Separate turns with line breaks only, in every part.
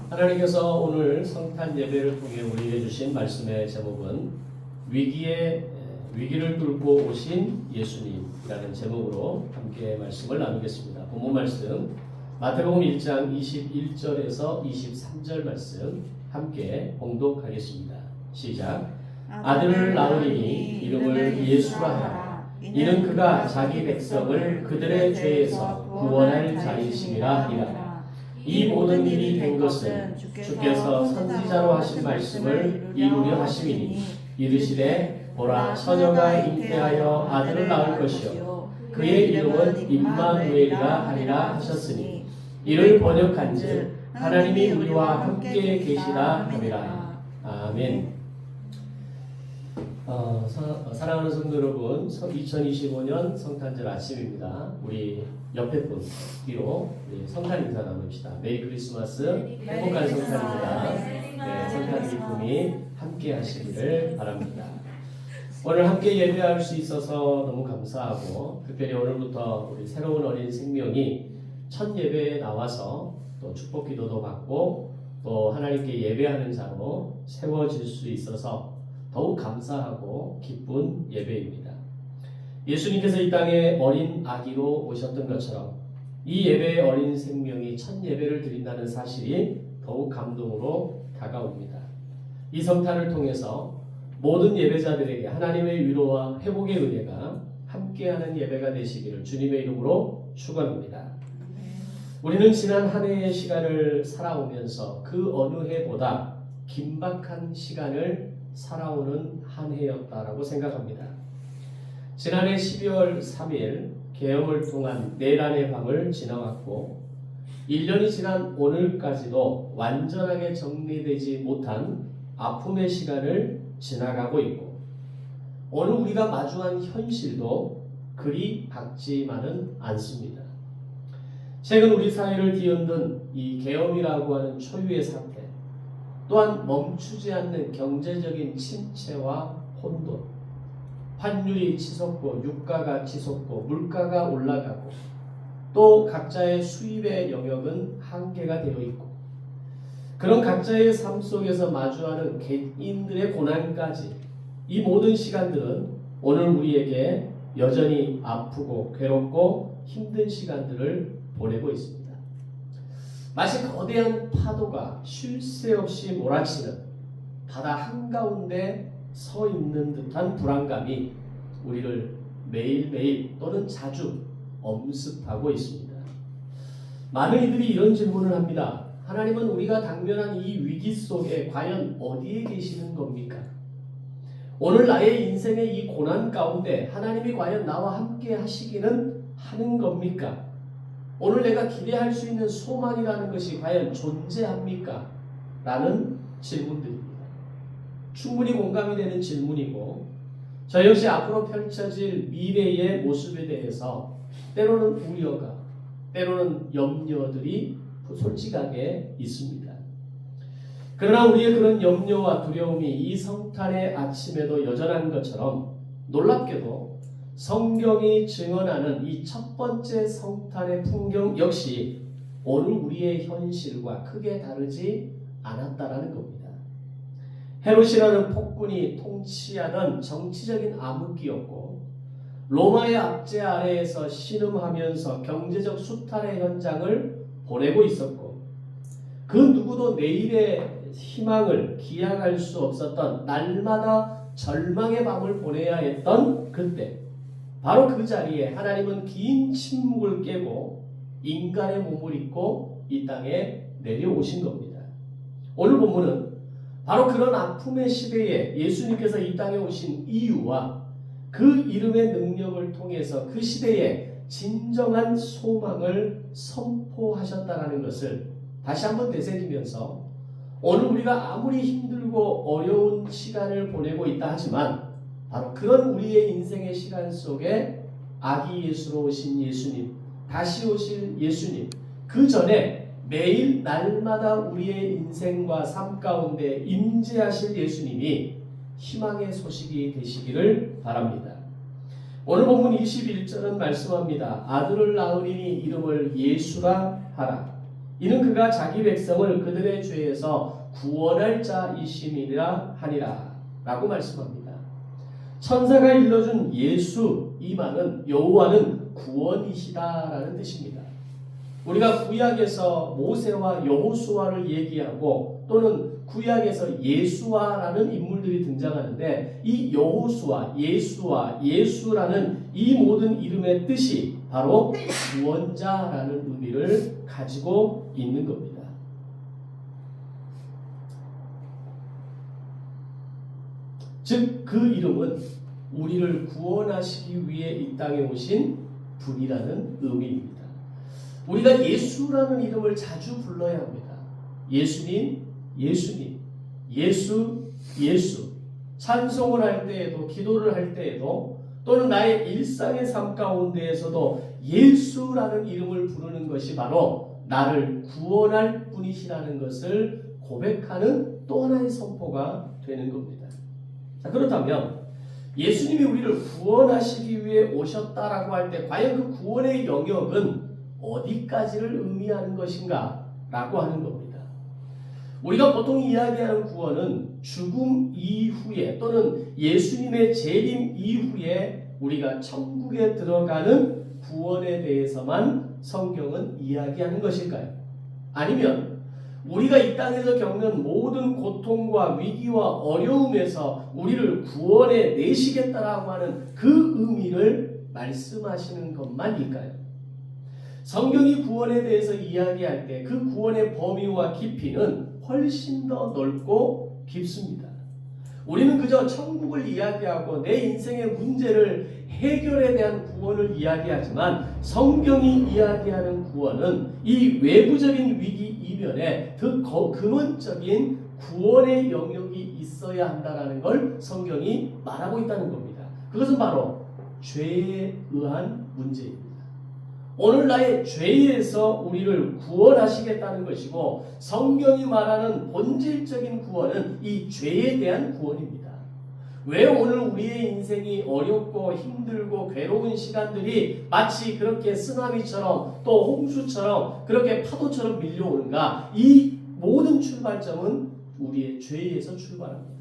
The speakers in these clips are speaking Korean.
하나님께서 오늘 성탄 예배를 통해 우리에게 주신 말씀의 제목은 위기를 뚫고 오신 예수님이라는 제목으로 함께 말씀을 나누겠습니다. 본문 말씀 마태복음 1장 21절에서 23절 말씀 함께 봉독하겠습니다. 시작. 아들을 낳으리니 이름을 예수라 하라. 이는 그가 자기 백성을 그들의 죄에서 구원할 자이심이라 하리라. 이 모든 일이 된 것은 주께서 선지자로 하신 말씀을 이루려 하심이니 이르시되 보라 처녀가 잉태하여 아들을 낳을 것이요 그의 이름은 임마누엘이라 하리라 하셨으니 이를 번역한즉 하나님이 우리와 함께 계시다 함이라. 아멘. 사랑하는 성도 여러분, 2025년 성탄절 아침입니다. 우리 옆에 분 뒤로 성탄 인사 나눕시다. 메리 크리스마스, 행복한 성탄입니다. 네, 성탄 기쁨이 함께 하시기를 바랍니다. 오늘 함께 예배할 수 있어서 너무 감사하고, 특별히 오늘부터 우리 새로운 어린 생명이 첫 예배에 나와서 또 축복 기도도 받고 또 하나님께 예배하는 자로 세워질 수 있어서 더욱 감사하고 기쁜 예배입니다. 예수님께서 이 땅에 어린 아기로 오셨던 것처럼 이 예배의 어린 생명이 첫 예배를 드린다는 사실이 더욱 감동으로 다가옵니다. 이 성탄을 통해서 모든 예배자들에게 하나님의 위로와 회복의 은혜가 함께하는 예배가 되시기를 주님의 이름으로 축원합니다. 우리는 지난 한 해의 시간을 살아오면서 그 어느 해보다 긴박한 시간을 살아오는 한 해였다라고 생각합니다. 지난해 12월 3일 계엄을 통한 내란의 밤을 지나왔고 1년이 지난 오늘까지도 완전하게 정리되지 못한 아픔의 시간을 지나가고 있고 오늘 우리가 마주한 현실도 그리 밝지만은 않습니다. 최근 우리 사회를 뒤흔든 이 계엄이라고 하는 초유의 사태, 또한 멈추지 않는 경제적인 침체와 혼돈, 환율이 치솟고 유가가 치솟고 물가가 올라가고 또 각자의 수입의 영역은 한계가 되어 있고 그런 각자의 삶 속에서 마주하는 개인들의 고난까지 이 모든 시간들은 오늘 우리에게 여전히 아프고 괴롭고 힘든 시간들을 보내고 있습니다. 마치 거대한 파도가 쉴 새 없이 몰아치는 바다 한가운데 서 있는 듯한 불안감이 우리를 매일매일 또는 자주 엄습하고 있습니다. 많은 이들이 이런 질문을 합니다. 하나님은 우리가 당면한 이 위기 속에 과연 어디에 계시는 겁니까? 오늘 나의 인생의 이 고난 가운데 하나님이 과연 나와 함께 하시기는 하는 겁니까? 오늘 내가 기대할 수 있는 소망이라는 것이 과연 존재합니까? 라는 질문들입니다. 충분히 공감이 되는 질문이고 저 역시 앞으로 펼쳐질 미래의 모습에 대해서 때로는 우려가, 때로는 염려들이 솔직하게 있습니다. 그러나 우리의 그런 염려와 두려움이 이 성탄의 아침에도 여전한 것처럼 놀랍게도 성경이 증언하는 이 첫 번째 성탄의 풍경 역시 오늘 우리의 현실과 크게 다르지 않았다라는 겁니다. 헤롯이라는 폭군이 통치하던 정치적인 암흑기였고 로마의 압제 아래에서 신음하면서 경제적 수탈의 현장을 보내고 있었고 그 누구도 내일의 희망을 기약할 수 없었던 날마다 절망의 밤을 보내야 했던 그때 바로 그 자리에 하나님은 긴 침묵을 깨고 인간의 몸을 입고 이 땅에 내려오신 겁니다. 오늘 본문은 바로 그런 아픔의 시대에 예수님께서 이 땅에 오신 이유와 그 이름의 능력을 통해서 그 시대에 진정한 소망을 선포하셨다는 것을 다시 한번 되새기면서 오늘 우리가 아무리 힘들고 어려운 시간을 보내고 있다 하지만 바로 그런 우리의 인생의 시간 속에 아기 예수로 오신 예수님, 다시 오실 예수님, 그 전에 매일 날마다 우리의 인생과 삶 가운데 임재하실 예수님이 희망의 소식이 되시기를 바랍니다. 오늘 본문 21절은 말씀합니다. 아들을 낳으리니 이름을 예수라 하라. 이는 그가 자기 백성을 그들의 죄에서 구원할 자이심이라 하니라 라고 말씀합니다. 천사가 일러준 예수 이 말은 여호와는 구원이시다라는 뜻입니다. 우리가 구약에서 모세와 여호수아를 얘기하고 또는 구약에서 예수아라는 인물들이 등장하는데 이 여호수아, 예수아, 예수라는 이 모든 이름의 뜻이 바로 구원자라는 의미를 가지고 있는 겁니다. 즉 그 이름은 우리를 구원하시기 위해 이 땅에 오신 분이라는 의미입니다. 우리가 예수라는 이름을 자주 불러야 합니다. 예수님, 예수님, 예수, 예수. 찬송을 할 때에도, 기도를 할 때에도, 또는 나의 일상의 삶 가운데에서도 예수라는 이름을 부르는 것이 바로 나를 구원할 분이시라는 것을 고백하는 또 하나의 선포가 되는 겁니다. 자, 그렇다면 예수님이 우리를 구원하시기 위해 오셨다라고 할 때 과연 그 구원의 영역은 어디까지를 의미하는 것인가 라고 하는 겁니다. 우리가 보통 이야기하는 구원은 죽음 이후에 또는 예수님의 재림 이후에 우리가 천국에 들어가는 구원에 대해서만 성경은 이야기하는 것일까요? 아니면 우리가 이 땅에서 겪는 모든 고통과 위기와 어려움에서 우리를 구원해 내시겠다라고 하는 그 의미를 말씀하시는 것만일까요? 성경이 구원에 대해서 이야기할 때 그 구원의 범위와 깊이는 훨씬 더 넓고 깊습니다. 우리는 그저 천국을 이야기하고 내 인생의 문제를 해결에 대한 구원을 이야기하지만 성경이 이야기하는 구원은 이 외부적인 위기 이면에 더 근원적인 구원의 영역이 있어야 한다는 걸 성경이 말하고 있다는 겁니다. 그것은 바로 죄에 의한 문제입니다. 오늘 나의 죄에서 우리를 구원하시겠다는 것이고 성경이 말하는 본질적인 구원은 이 죄에 대한 구원입니다. 왜 오늘 우리의 인생이 어렵고 힘들고 괴로운 시간들이 마치 그렇게 쓰나미처럼 또 홍수처럼 그렇게 파도처럼 밀려오는가? 이 모든 출발점은 우리의 죄에서 출발합니다.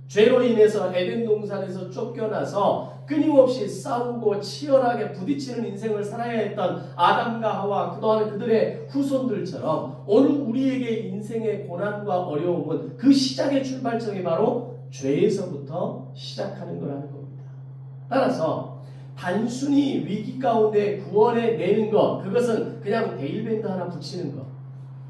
죄로 인해서 에덴 동산에서 쫓겨나서 끊임없이 싸우고 치열하게 부딪히는 인생을 살아야 했던 아담과 하와 그동안 그들의 후손들처럼 오늘 우리에게 인생의 고난과 어려움은 그 시작의 출발점이 바로 죄에서부터 시작하는 거라는 겁니다. 따라서 단순히 위기 가운데 구원해 내는 것, 그것은 그냥 베일밴드 하나 붙이는 것,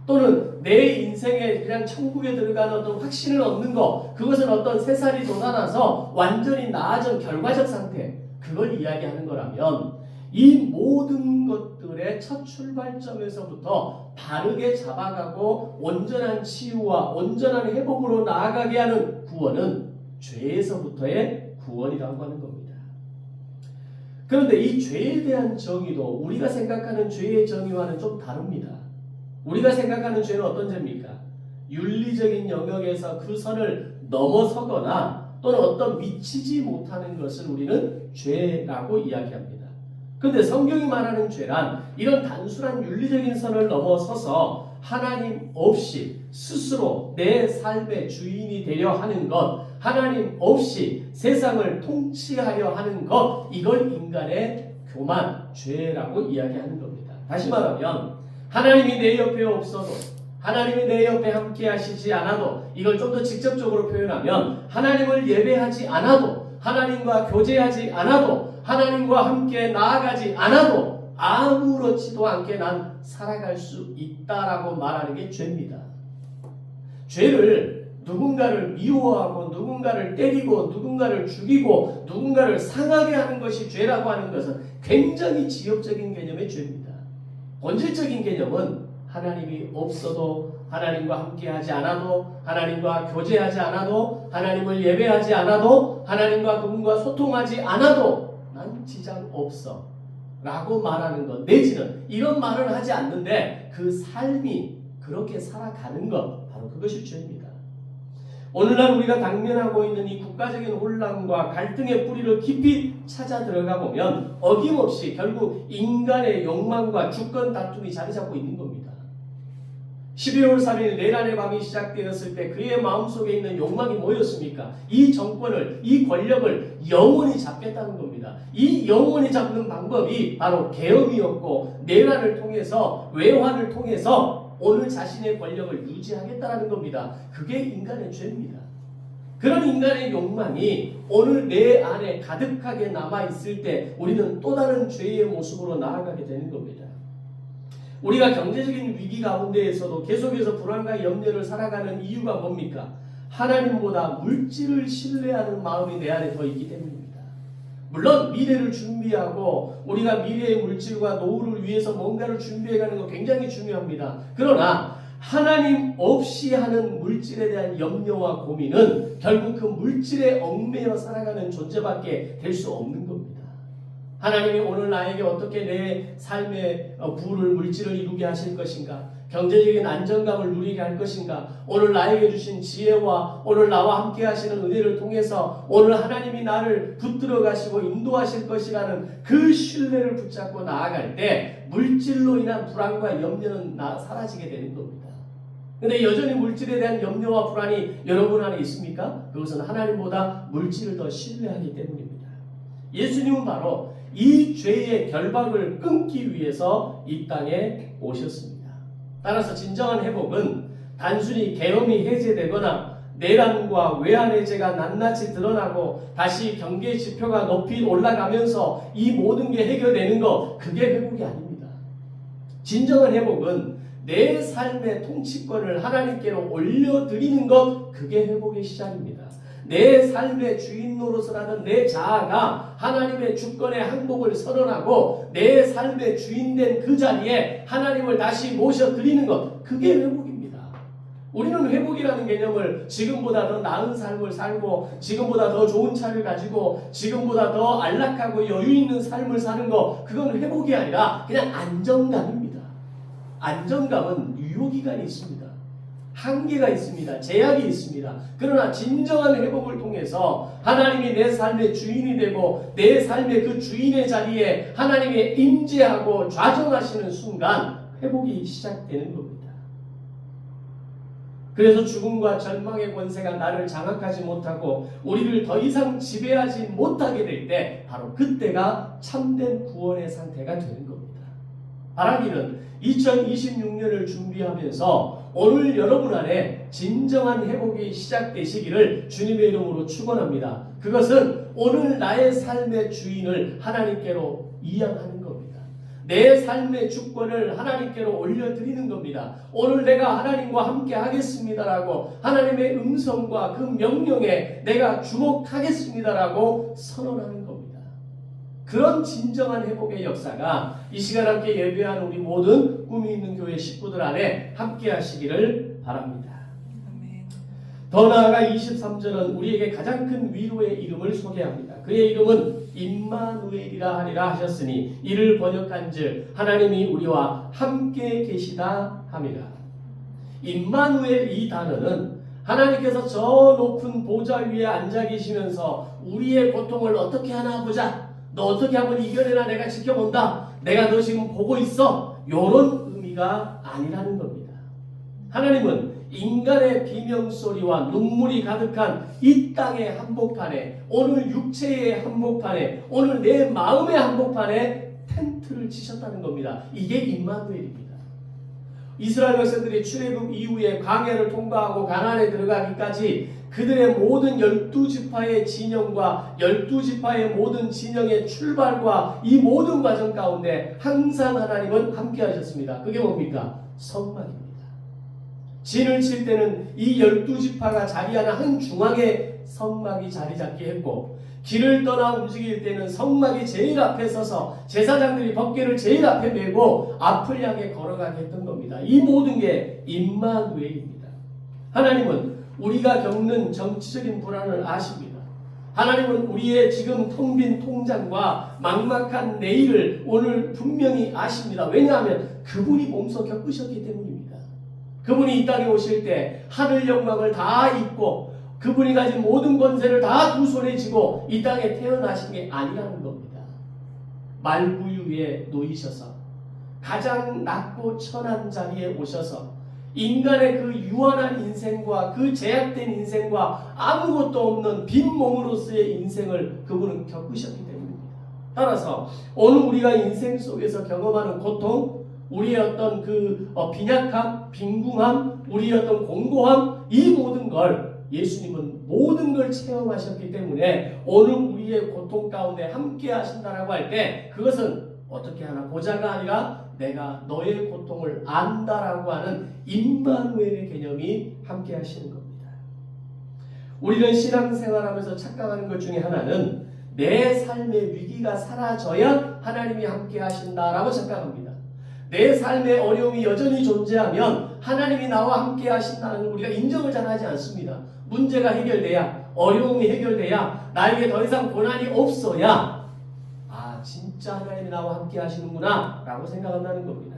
또는 내 인생에 그냥 천국에 들어가는 어떤 확신을 얻는 것, 그것은 어떤 새살이 돋아나서 완전히 나아진 결과적 상태, 그걸 이야기하는 거라면 이 모든 것들의 첫 출발점에서부터 바르게 잡아가고 온전한 치유와 온전한 회복으로 나아가게 하는 구원은 죄에서부터의 구원이라고 하는 겁니다. 그런데 이 죄에 대한 정의도 우리가 생각하는 죄의 정의와는 좀 다릅니다. 우리가 생각하는 죄는 어떤 죄입니까? 윤리적인 영역에서 그 선을 넘어서거나 또는 어떤 미치지 못하는 것을 우리는 죄라고 이야기합니다. 그런데 성경이 말하는 죄란 이런 단순한 윤리적인 선을 넘어서서 하나님 없이 스스로 내 삶의 주인이 되려 하는 것, 하나님 없이 세상을 통치하려 하는 것, 이걸 인간의 교만, 죄라고 이야기하는 겁니다. 다시 말하면 하나님이 내 옆에 없어도, 하나님이 내 옆에 함께 하시지 않아도, 이걸 좀 더 직접적으로 표현하면 하나님을 예배하지 않아도, 하나님과 교제하지 않아도, 하나님과 함께 나아가지 않아도 아무렇지도 않게 난 살아갈 수 있다라고 말하는 게 죄입니다. 죄를 누군가를 미워하고 누군가를 때리고 누군가를 죽이고 누군가를 상하게 하는 것이 죄라고 하는 것은 굉장히 지엽적인 개념의 죄입니다. 본질적인 개념은 하나님이 없어도, 하나님과 함께하지 않아도, 하나님과 교제하지 않아도, 하나님을 예배하지 않아도, 하나님과 그분과 소통하지 않아도 난 지장 없어 라고 말하는 것, 내지는 이런 말을 하지 않는데 그 삶이 그렇게 살아가는 것, 바로 그것이 죄입니다. 오늘날 우리가 당면하고 있는 이 국가적인 혼란과 갈등의 뿌리를 깊이 찾아 들어가 보면 어김없이 결국 인간의 욕망과 주권 다툼이 자리 잡고 있는 겁니다. 12월 3일 내란의 밤이 시작되었을 때 그의 마음속에 있는 욕망이 뭐였습니까? 이 정권을, 이 권력을 영원히 잡겠다는 겁니다. 이 영원히 잡는 방법이 바로 계엄이었고 내란을 통해서, 외환을 통해서 오늘 자신의 권력을 유지하겠다는 겁니다. 그게 인간의 죄입니다. 그런 인간의 욕망이 오늘 내 안에 가득하게 남아있을 때 우리는 또 다른 죄의 모습으로 나아가게 되는 겁니다. 우리가 경제적인 위기 가운데에서도 계속해서 불안과 염려를 살아가는 이유가 뭡니까? 하나님보다 물질을 신뢰하는 마음이 내 안에 더 있기 때문입니다. 물론 미래를 준비하고 우리가 미래의 물질과 노후를 위해서 뭔가를 준비해가는 거 굉장히 중요합니다. 그러나 하나님 없이 하는 물질에 대한 염려와 고민은 결국 그 물질에 얽매여 살아가는 존재밖에 될 수 없는 겁니다. 하나님이 오늘 나에게 어떻게 내 삶의 부를, 물질을 이루게 하실 것인가? 경제적인 안정감을 누리게 할 것인가? 오늘 나에게 주신 지혜와 오늘 나와 함께 하시는 은혜를 통해서 오늘 하나님이 나를 붙들어 가시고 인도하실 것이라는 그 신뢰를 붙잡고 나아갈 때 물질로 인한 불안과 염려는 사라지게 되는 겁니다. 근데 여전히 물질에 대한 염려와 불안이 여러분 안에 있습니까? 그것은 하나님보다 물질을 더 신뢰하기 때문입니다. 예수님은 바로 이 죄의 결박을 끊기 위해서 이 땅에 오셨습니다. 따라서 진정한 회복은 단순히 계엄이 해제되거나 내란과 외환의 죄가 낱낱이 드러나고 다시 경제 지표가 높이 올라가면서 이 모든 게 해결되는 것, 그게 회복이 아닙니다. 진정한 회복은 내 삶의 통치권을 하나님께로 올려드리는 것, 그게 회복의 시작입니다. 내 삶의 주인 노릇을 하는 내 자아가 하나님의 주권의 항복을 선언하고 내 삶의 주인된 그 자리에 하나님을 다시 모셔드리는 것, 그게 회복입니다. 우리는 회복이라는 개념을 지금보다 더 나은 삶을 살고 지금보다 더 좋은 차를 가지고 지금보다 더 안락하고 여유 있는 삶을 사는 거, 그건 회복이 아니라 그냥 안정감입니다. 안정감은 유효기간이 있습니다. 한계가 있습니다. 제약이 있습니다. 그러나 진정한 회복을 통해서 하나님이 내 삶의 주인이 되고 내 삶의 그 주인의 자리에 하나님이 임재하고 좌정하시는 순간 회복이 시작되는 겁니다. 그래서 죽음과 절망의 권세가 나를 장악하지 못하고 우리를 더 이상 지배하지 못하게 될 때 바로 그때가 참된 구원의 상태가 되는 겁니다. 바라기는 2026년을 준비하면서 오늘 여러분 안에 진정한 회복이 시작되시기를 주님의 이름으로 축원합니다. 그것은 오늘 나의 삶의 주인을 하나님께로 이양하는 겁니다. 내 삶의 주권을 하나님께로 올려드리는 겁니다. 오늘 내가 하나님과 함께 하겠습니다라고 하나님의 음성과 그 명령에 내가 주목하겠습니다라고 선언하는 겁니다. 그런 진정한 회복의 역사가 이 시간 함께 예배하는 우리 모든 꿈이 있는 교회 식구들 안에 함께 하시기를 바랍니다. 더 나아가 23절은 우리에게 가장 큰 위로의 이름을 소개합니다. 그의 이름은 임마누엘이라 하리라 하셨으니 이를 번역한즉 하나님이 우리와 함께 계시다 함이라. 임마누엘, 이 단어는 하나님께서 저 높은 보좌 위에 앉아 계시면서 우리의 고통을 어떻게 하나 보자, 너 어떻게 한번 이겨내라, 내가 지켜본다, 내가 너 지금 보고 있어, 이런 의미가 아니라는 겁니다. 하나님은 인간의 비명소리와 눈물이 가득한 이 땅의 한복판에, 오늘 육체의 한복판에, 오늘 내 마음의 한복판에 텐트를 치셨다는 겁니다. 이게 임마누엘입니다. 이스라엘 백성들이 출애굽 이후에 광야를 통과하고 가나안에 들어가기까지 그들의 모든 12지파의 진영과 12지파의 모든 진영의 출발과 이 모든 과정 가운데 항상 하나님은 함께 하셨습니다. 그게 뭡니까? 성막입니다. 진을 칠 때는 이 12지파가 자리하는 한 중앙에 성막이 자리 잡게 했고, 길을 떠나 움직일 때는 성막이 제일 앞에 서서 제사장들이 법궤를 제일 앞에 메고 앞을 향해 걸어가게 했던 겁니다. 이 모든 게 임마누엘입니다. 하나님은 우리가 겪는 정치적인 불안을 아십니다. 하나님은 우리의 지금 텅 빈 통장과 막막한 내일을 오늘 분명히 아십니다. 왜냐하면 그분이 몸소 겪으셨기 때문입니다. 그분이 이 땅에 오실 때 하늘 영광을 다 잊고 그분이 가진 모든 권세를 다 두 손에 쥐고 이 땅에 태어나신 게 아니라는 겁니다. 말구유에 놓이셔서 가장 낮고 천한 자리에 오셔서 인간의 그 유한한 인생과 그 제약된 인생과 아무것도 없는 빈 몸으로서의 인생을 그분은 겪으셨기 때문입니다. 따라서 오늘 우리가 인생 속에서 경험하는 고통, 우리의 어떤 그 빈약함, 빈궁함, 우리의 어떤 공고함, 이 모든 걸 예수님은 모든 걸 체험하셨기 때문에 오늘 우리의 고통 가운데 함께 하신다라고 할 때 그것은 어떻게 하나 보자가 아니라 내가 너의 고통을 안다라고 하는 임마누엘의 개념이 함께 하시는 겁니다. 우리는 신앙생활하면서 착각하는 것 중에 하나는 내 삶의 위기가 사라져야 하나님이 함께 하신다라고 착각합니다. 내 삶의 어려움이 여전히 존재하면 하나님이 나와 함께 하신다는 걸 우리가 인정을 잘 하지 않습니다. 문제가 해결돼야, 어려움이 해결돼야, 나에게 더 이상 고난이 없어야 진짜 하나님이 나와 함께 하시는구나 라고 생각한다는 겁니다.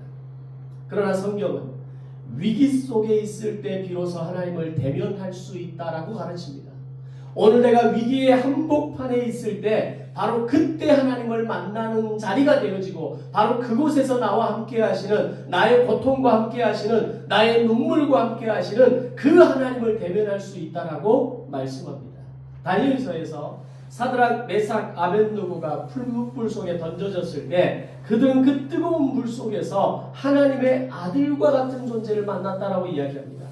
그러나 성경은 위기 속에 있을 때 비로소 하나님을 대면할 수 있다라고 가르칩니다. 오늘 내가 위기의 한복판에 있을 때 바로 그때 하나님을 만나는 자리가 되어지고 바로 그곳에서 나와 함께 하시는, 나의 고통과 함께 하시는, 나의 눈물과 함께 하시는 그 하나님을 대면할 수 있다라고 말씀합니다. 다니엘서에서 사드락, 메삭, 아벳느고가 풀무불 속에 던져졌을 때 그들은 그 뜨거운 물 속에서 하나님의 아들과 같은 존재를 만났다라고 이야기합니다.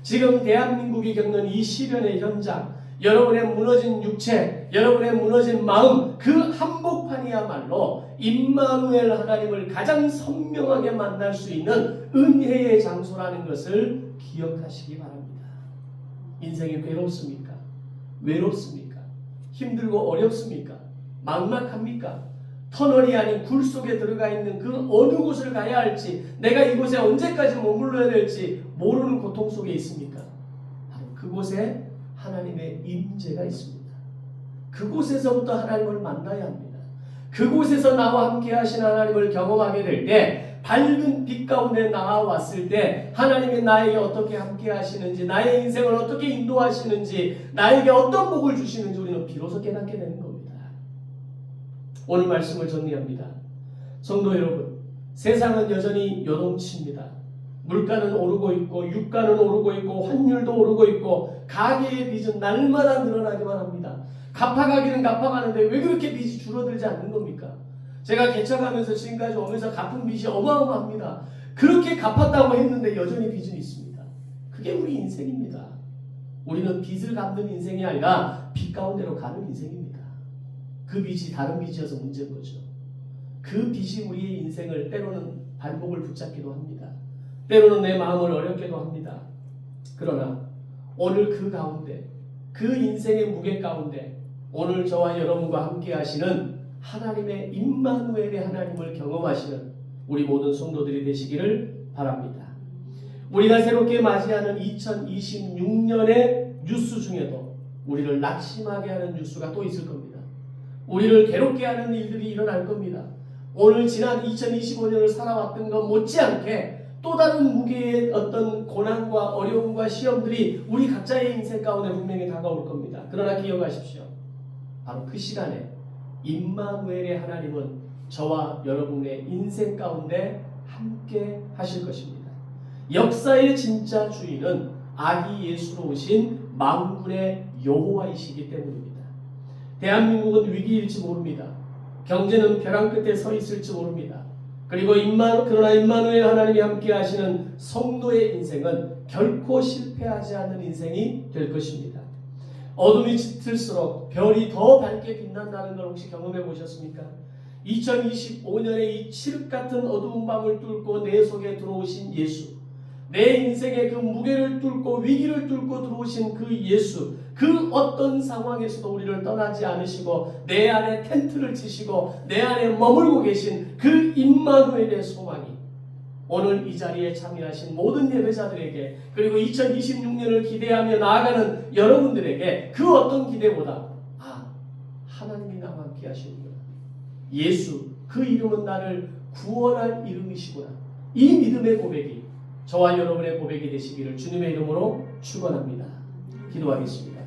지금 대한민국이 겪는 이 시련의 현장, 여러분의 무너진 육체, 여러분의 무너진 마음, 그 한복판이야말로 임마누엘 하나님을 가장 선명하게 만날 수 있는 은혜의 장소라는 것을 기억하시기 바랍니다. 인생이 괴롭습니까? 외롭습니까? 힘들고 어렵습니까? 막막합니까? 터널이 아닌 굴 속에 들어가 있는 그 어느 곳을 가야 할지, 내가 이곳에 언제까지 머물러야 될지 모르는 고통 속에 있습니까? 바로 그곳에 하나님의 임재가 있습니다. 그곳에서부터 하나님을 만나야 합니다. 그곳에서 나와 함께 하신 하나님을 경험하게 될 때 밝은 빛 가운데 나와왔을 때 하나님이 나에게 어떻게 함께 하시는지, 나의 인생을 어떻게 인도하시는지, 나에게 어떤 복을 주시는지 우리는 비로소 깨닫게 되는 겁니다. 오늘 말씀을 정리합니다. 성도 여러분, 세상은 여전히 요동칩니다. 물가는 오르고 있고 유가는 오르고 있고 환율도 오르고 있고 가계의 빚은 날마다 늘어나기만 합니다. 갚아가기는 갚아가는데 왜 그렇게 빚이 줄어들지 않는 겁니까? 제가 개척하면서 지금까지 오면서 갚은 빚이 어마어마합니다. 그렇게 갚았다고 했는데 여전히 빚은 있습니다. 그게 우리 인생입니다. 우리는 빚을 갚는 인생이 아니라 빚 가운데로 가는 인생입니다. 그 빚이 다른 빚이어서 문제인 거죠. 그 빚이 우리의 인생을 때로는 발목을 붙잡기도 합니다. 때로는 내 마음을 어렵게도 합니다. 그러나 오늘 그 가운데, 그 인생의 무게 가운데 오늘 저와 여러분과 함께 하시는 하나님의 임마누엘의 하나님을 경험하시는 우리 모든 성도들이 되시기를 바랍니다. 우리가 새롭게 맞이하는 2026년의 뉴스 중에도 우리를 낙심하게 하는 뉴스가 또 있을 겁니다. 우리를 괴롭게 하는 일들이 일어날 겁니다. 오늘 지난 2025년을 살아왔던 것 못지않게 또 다른 무게의 어떤 고난과 어려움과 시험들이 우리 각자의 인생 가운데 분명히 다가올 겁니다. 그러나 기억하십시오. 바로 그 시간에 임마누엘의 하나님은 저와 여러분의 인생 가운데 함께 하실 것입니다. 역사의 진짜 주인은 아기 예수로 오신 만군의 여호와이시기 때문입니다. 대한민국은 위기일지 모릅니다. 경제는 벼랑 끝에 서 있을지 모릅니다. 그리고 그러나 임마누엘 하나님이 함께 하시는 성도의 인생은 결코 실패하지 않는 인생이 될 것입니다. 어둠이 짙을수록 별이 더 밝게 빛난다는 걸 혹시 경험해 보셨습니까? 2025년에 이 칠흑 같은 어두운 밤을 뚫고 내 속에 들어오신 예수, 내 인생의 그 무게를 뚫고 위기를 뚫고 들어오신 그 예수, 그 어떤 상황에서도 우리를 떠나지 않으시고 내 안에 텐트를 치시고 내 안에 머물고 계신 그 임마누엘의 소망이 오늘 이 자리에 참여하신 모든 예배자들에게, 그리고 2026년을 기대하며 나아가는 여러분들에게 그 어떤 기대보다 하나님이 나와 함께 하시는구나, 예수 그 이름은 나를 구원할 이름이시구나, 이 믿음의 고백이 저와 여러분의 고백이 되시기를 주님의 이름으로 축원합니다. 기도하겠습니다.